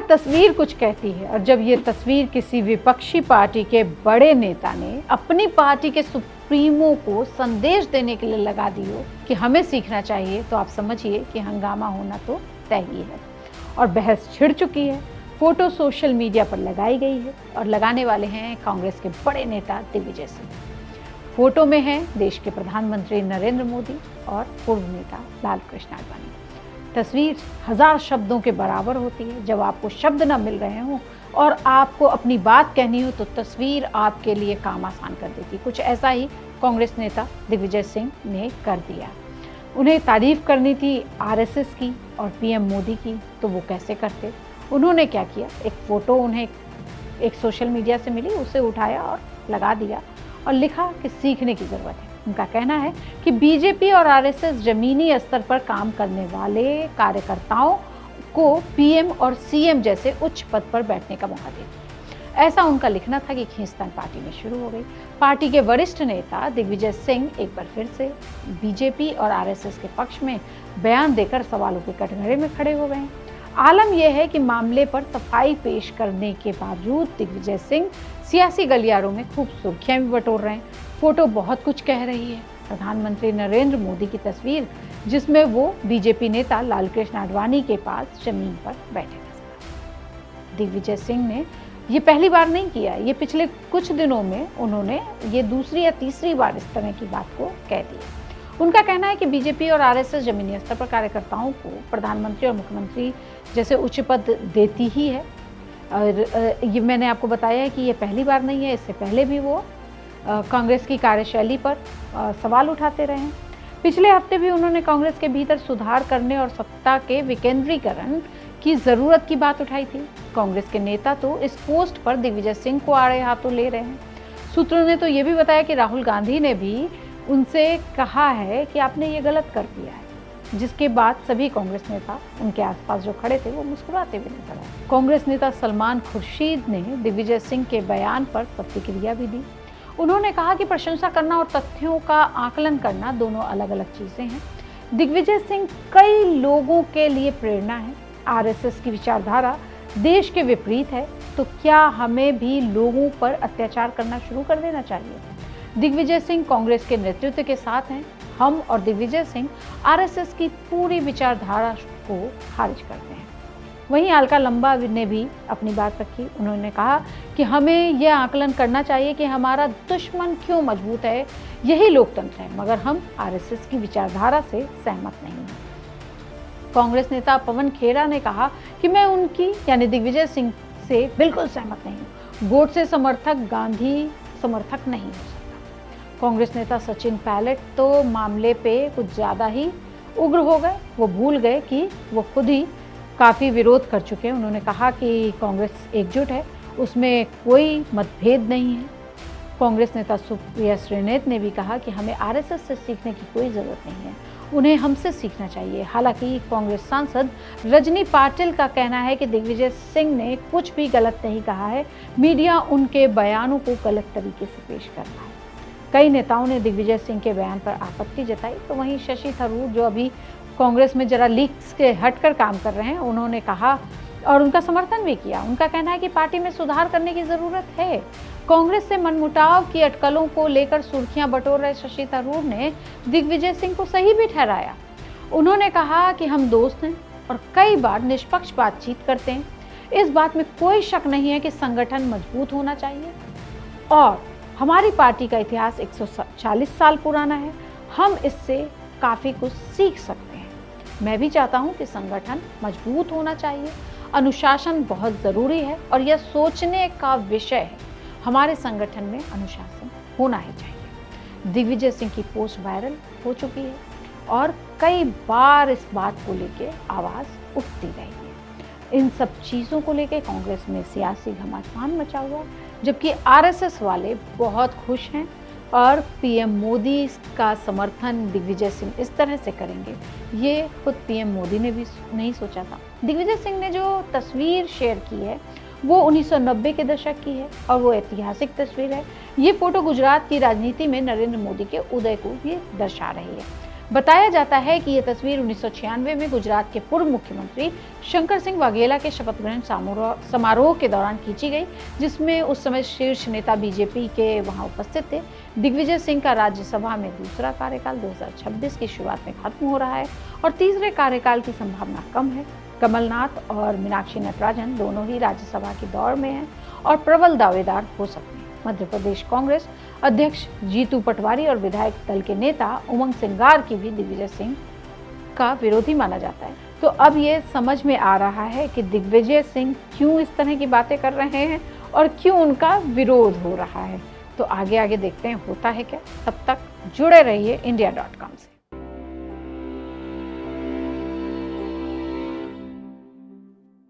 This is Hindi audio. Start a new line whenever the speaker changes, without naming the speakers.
तस्वीर कुछ कहती है, और जब ये तस्वीर किसी विपक्षी पार्टी के बड़े नेता ने अपनी पार्टी के सुप्रीमो को संदेश देने के लिए लगा दी हो कि हमें सीखना चाहिए, तो आप समझिए कि हंगामा होना तो तय ही है। और बहस छिड़ चुकी है। फोटो सोशल मीडिया पर लगाई गई है और लगाने वाले हैं कांग्रेस के बड़े नेता दिग्विजय सिंह। फोटो में हैं देश के प्रधानमंत्री नरेंद्र मोदी और पूर्व नेता लालकृष्ण आडवाणी। तस्वीर हजार शब्दों के बराबर होती है। जब आपको शब्द न मिल रहे हों और आपको अपनी बात कहनी हो तो तस्वीर आपके लिए काम आसान कर देती। कुछ ऐसा ही कांग्रेस नेता दिग्विजय सिंह ने कर दिया। उन्हें तारीफ करनी थी आरएसएस की और पीएम मोदी की, तो वो कैसे करते। उन्होंने क्या किया, एक फ़ोटो उन्हें एक सोशल मीडिया से मिली, उसे उठाया और लगा दिया और लिखा कि सीखने की ज़रूरत है। उनका कहना है कि बीजेपी और आरएसएस ज़मीनी स्तर पर काम करने वाले कार्यकर्ताओं को पीएम और सीएम जैसे उच्च पद पर बैठने का मौका देती है। ऐसा उनका लिखना था कि खींचतान पार्टी में शुरू हो गई। पार्टी के वरिष्ठ नेता दिग्विजय सिंह एक बार फिर से बीजेपी और आरएसएस के पक्ष में बयान देकर सवालों के कटघरे में खड़े हो गए हैं। आलम यह है कि मामले पर सफाई पेश करने के बावजूद दिग्विजय सिंह सियासी गलियारों में खूब सुर्खियां भी बटोर रहे हैं। फोटो बहुत कुछ कह रही है। प्रधानमंत्री नरेंद्र मोदी की तस्वीर जिसमें वो बीजेपी नेता लालकृष्ण आडवाणी के पास जमीन पर बैठे नजर। दिग्विजय सिंह ने ये पहली बार नहीं किया, ये पिछले कुछ दिनों में उन्होंने ये दूसरी या तीसरी बार इस तरह की बात को कह दिया। उनका कहना है कि बीजेपी और आरएसएस जमीनी स्तर पर कार्यकर्ताओं को प्रधानमंत्री और मुख्यमंत्री जैसे उच्च पद देती ही है। और ये मैंने आपको बताया है कि ये पहली बार नहीं है, इससे पहले भी वो कांग्रेस की कार्यशैली पर सवाल उठाते रहे हैं। पिछले हफ्ते भी उन्होंने कांग्रेस के भीतर सुधार करने और सत्ता के विकेंद्रीकरण की ज़रूरत की बात उठाई थी। कांग्रेस के नेता तो इस पोस्ट पर दिग्विजय सिंह को आड़े हाथों ले रहे हैं। सूत्रों ने तो ये भी बताया कि राहुल गांधी ने भी उनसे कहा है कि आपने ये गलत कर दिया है, जिसके बाद सभी कांग्रेस नेता उनके आसपास जो खड़े थे वो मुस्कुराते हुए नजर आए। कांग्रेस नेता सलमान खुर्शीद ने दिग्विजय सिंह के बयान पर प्रतिक्रिया भी दी। उन्होंने कहा कि प्रशंसा करना और तथ्यों का आकलन करना दोनों अलग अलग चीजें हैं। दिग्विजय सिंह कई लोगों के लिए प्रेरणा है। आरएसएस की विचारधारा देश के विपरीत है, तो क्या हमें भी लोगों पर अत्याचार करना शुरू कर देना चाहिए। दिग्विजय सिंह कांग्रेस के नेतृत्व के साथ हैं। हम और दिग्विजय सिंह आरएसएस की पूरी विचारधारा को खारिज करते हैं। वहीं अलका लंबा ने भी अपनी बात रखी। उन्होंने कहा कि हमें यह आकलन करना चाहिए कि हमारा दुश्मन क्यों मजबूत है, यही लोकतंत्र है, मगर हम आरएसएस की विचारधारा से सहमत नहीं हैं। कांग्रेस नेता पवन खेरा ने कहा कि मैं उनकी यानी दिग्विजय सिंह से बिल्कुल सहमत नहीं हूँ। गोडसे समर्थक गांधी समर्थक नहीं हो सकता। कांग्रेस नेता सचिन पायलट तो मामले पे कुछ ज़्यादा ही उग्र हो गए। वो भूल गए कि वो खुद ही काफ़ी विरोध कर चुके हैं। उन्होंने कहा कि कांग्रेस एकजुट है, उसमें कोई मतभेद नहीं है। कांग्रेस नेता सुप्रिया श्रीनेत ने भी कहा कि हमें आरएसएस से सीखने की कोई ज़रूरत नहीं है, उन्हें हमसे सीखना चाहिए। हालांकि कांग्रेस सांसद रजनी पाटिल का कहना है कि दिग्विजय सिंह ने कुछ भी गलत नहीं कहा है, मीडिया उनके बयानों को गलत तरीके से पेश कर रहा है। कई नेताओं ने दिग्विजय सिंह के बयान पर आपत्ति जताई, तो वहीं शशि थरूर जो अभी कांग्रेस में जरा लीक्स के हटकर काम कर रहे हैं, उन्होंने कहा और उनका समर्थन भी किया। उनका कहना है कि पार्टी में सुधार करने की ज़रूरत है। कांग्रेस से मनमुटाव की अटकलों को लेकर सुर्खियां बटोर रहे शशि थरूर ने दिग्विजय सिंह को सही भी ठहराया। उन्होंने कहा कि हम दोस्त हैं और कई बार निष्पक्ष बातचीत करते हैं। इस बात में कोई शक नहीं है कि संगठन मजबूत होना चाहिए और हमारी पार्टी का इतिहास 140 साल पुराना है, हम इससे काफ़ी कुछ सीख सकते हैं। मैं भी चाहता हूं कि संगठन मजबूत होना चाहिए, अनुशासन बहुत ज़रूरी है और यह सोचने का विषय है। हमारे संगठन में अनुशासन होना ही चाहिए। दिग्विजय सिंह की पोस्ट वायरल हो चुकी है और कई बार इस बात को लेकर आवाज़ उठती रही है। इन सब चीज़ों को लेकर कांग्रेस में सियासी घमासान मचा हुआ है, जबकि आरएसएस वाले बहुत खुश हैं और पीएम मोदी का समर्थन दिग्विजय सिंह इस तरह से करेंगे, ये खुद पीएम मोदी ने भी नहीं सोचा था। दिग्विजय सिंह ने जो तस्वीर शेयर की है वो 1990 के दशक की है और वो ऐतिहासिक तस्वीर है। ये फोटो गुजरात की राजनीति में नरेंद्र मोदी के उदय को भी दर्शा रही है। बताया जाता है कि ये तस्वीर 1996 में गुजरात के पूर्व मुख्यमंत्री शंकर सिंह वाघेला के शपथ ग्रहण समारोह के दौरान खींची गई, जिसमें उस समय शीर्ष नेता बीजेपी के वहां उपस्थित थे। दिग्विजय सिंह का राज्यसभा में दूसरा कार्यकाल 2026 की शुरुआत में खत्म हो रहा है और तीसरे कार्यकाल की संभावना कम है। कमलनाथ और मीनाक्षी नटराजन दोनों ही राज्यसभा की दौड़ में हैं और प्रबल दावेदार हो सकते हैं। मध्य प्रदेश कांग्रेस अध्यक्ष जीतू पटवारी और विधायक दल के नेता उमंग सिंगार की भी दिग्विजय सिंह का विरोधी माना जाता है। तो अब ये समझ में आ रहा है कि दिग्विजय सिंह क्यों इस तरह की बातें कर रहे हैं और क्यों उनका विरोध हो रहा है। तो आगे आगे देखते हैं होता है क्या। तब तक जुड़े रहिए India.com से।